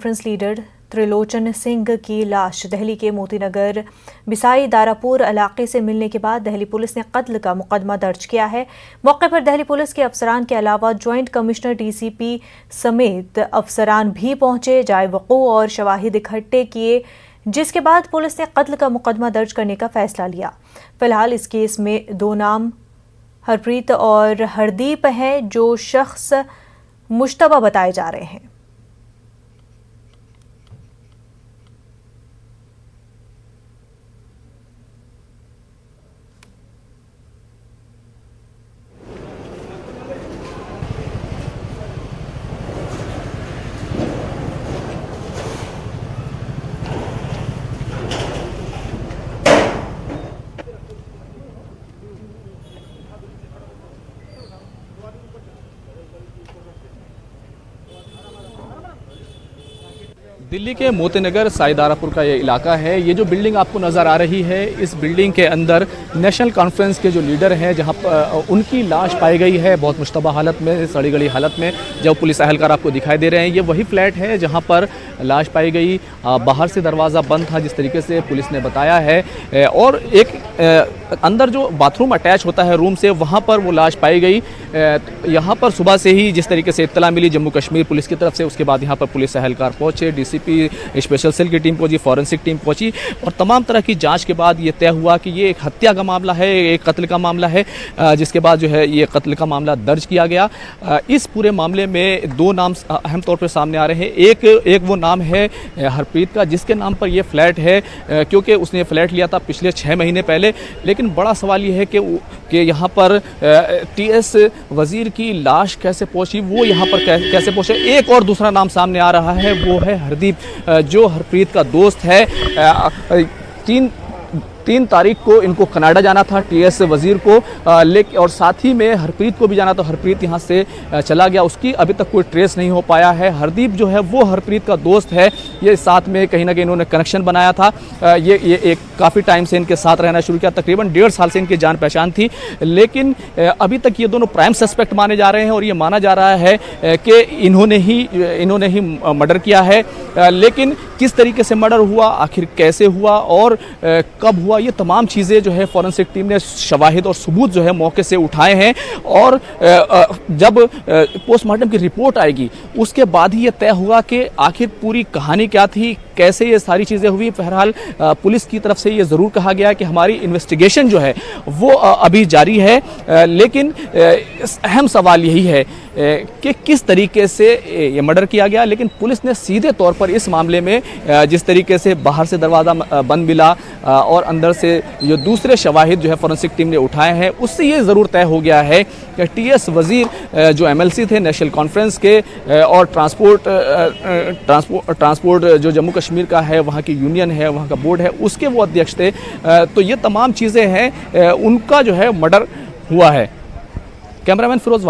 Conference leader Trilochan Singh की लाश दिल्ली के मोतीनगर बिसाई दारापुर इलाके से मिलने के बाद दिल्ली पुलिस ने कत्ल का मुकदमा दर्ज किया है। मौके पर दिल्ली पुलिस के अफसरान के अलावा ज्वाइंट कमिश्नर डीसीपी समेत अफसरान भी पहुंचे, जाए वक़ू और शवाहिद इकट्ठे किए, जिसके बाद पुलिस ने कत्ल का मुकदमा दर्ज करने का फैसला लिया। फिलहाल इस केस में दो नाम हरप्रीत और हरदीप हैं, जो शख्स मुश्तबा बताए जा रहे हैं। दिल्ली के मोतीनगर साईदारापुर का ये इलाका है। ये जो बिल्डिंग आपको नज़र आ रही है, इस बिल्डिंग के अंदर नेशनल कॉन्फ्रेंस के जो लीडर हैं, जहां पर उनकी लाश पाई गई है बहुत मुश्तबा हालत में, सड़ी गली हालत में। जब पुलिस अहलकार आपको दिखाई दे रहे हैं, ये वही फ्लैट है जहां पर लाश पाई गई। बाहर से दरवाज़ा बंद था जिस तरीके से पुलिस ने बताया है, और एक अंदर जो बाथरूम अटैच होता है रूम से, वहाँ पर वो लाश पाई गई। यहाँ पर सुबह से ही जिस तरीके से इत्तला मिली जम्मू कश्मीर पुलिस की तरफ से, उसके बाद यहाँ पर पुलिस अहलकार पहुँचे, डीसीपी स्पेशल सेल की टीम पहुंची, फॉरेंसिक टीम पहुंची, और तमाम तरह की जांच के बाद ये तय हुआ कि ये एक हत्या का मामला है, एक कत्ल का मामला है, जिसके बाद जो है ये कत्ल का मामला दर्ज किया गया। इस पूरे मामले में दो नाम अहम तौर पर सामने आ रहे हैं। एक वो नाम है हरप्रीत का, जिसके नाम पर ये फ्लैट है, क्योंकि उसने फ्लैट लिया था पिछले 6 महीने पहले। लेकिन बड़ा सवाल ये है कि यहाँ पर टीएस वजीर की लाश कैसे पहुंची, वो यहाँ पर कैसे पहुंचे। एक और दूसरा नाम सामने आ रहा है, वो है हरदीप, जो हरप्रीत का दोस्त है। 3 तारीख को इनको कनाडा जाना था टीएस वजीर को, लेकिन और साथ ही में हरप्रीत को भी जाना, तो हरप्रीत यहाँ से चला गया, उसकी अभी तक कोई ट्रेस नहीं हो पाया है। हरदीप जो है वो हरप्रीत का दोस्त है, ये साथ में कहीं ना कहीं इन्होंने कनेक्शन बनाया था। ये एक काफ़ी टाइम से इनके साथ रहना शुरू किया, तकरीबन 1.5 साल से इनकी जान पहचान थी। लेकिन अभी तक ये दोनों प्राइम सस्पेक्ट माने जा रहे हैं, और ये माना जा रहा है कि इन्होंने ही मर्डर किया है। लेकिन किस तरीके से मर्डर हुआ, आखिर कैसे हुआ और कब हुआ, ये तमाम चीज़ें जो है फॉरेंसिक टीम ने शवाहिद और सबूत जो है मौके से उठाए हैं। और जब पोस्टमार्टम की रिपोर्ट आएगी, उसके बाद ही ये तय हुआ कि आखिर पूरी कहानी क्या थी, कैसे ये सारी चीज़ें हुई। बहरहाल पुलिस की तरफ से ये ज़रूर कहा गया कि हमारी इन्वेस्टिगेशन जो है वो अभी जारी है। लेकिन अहम सवाल यही है कि किस तरीके से ये मर्डर किया गया। लेकिन पुलिस ने सीधे तौर पर इस मामले में जिस तरीके से बाहर से दरवाज़ा बंद मिला और अंदर से जो दूसरे शवाहिद जो है फॉरेंसिक टीम ने उठाए हैं, उससे ये ज़रूर तय हो गया है कि टीएस वजीर जो एमएलसी थे नेशनल कॉन्फ्रेंस के, और ट्रांसपोर्ट जो जम्मू कश्मीर का है, वहाँ की यूनियन है, वहाँ का बोर्ड है, उसके वो अध्यक्ष थे। तो ये तमाम चीज़ें हैं, उनका जो है मर्डर हुआ है। कैमरामैन फिरोज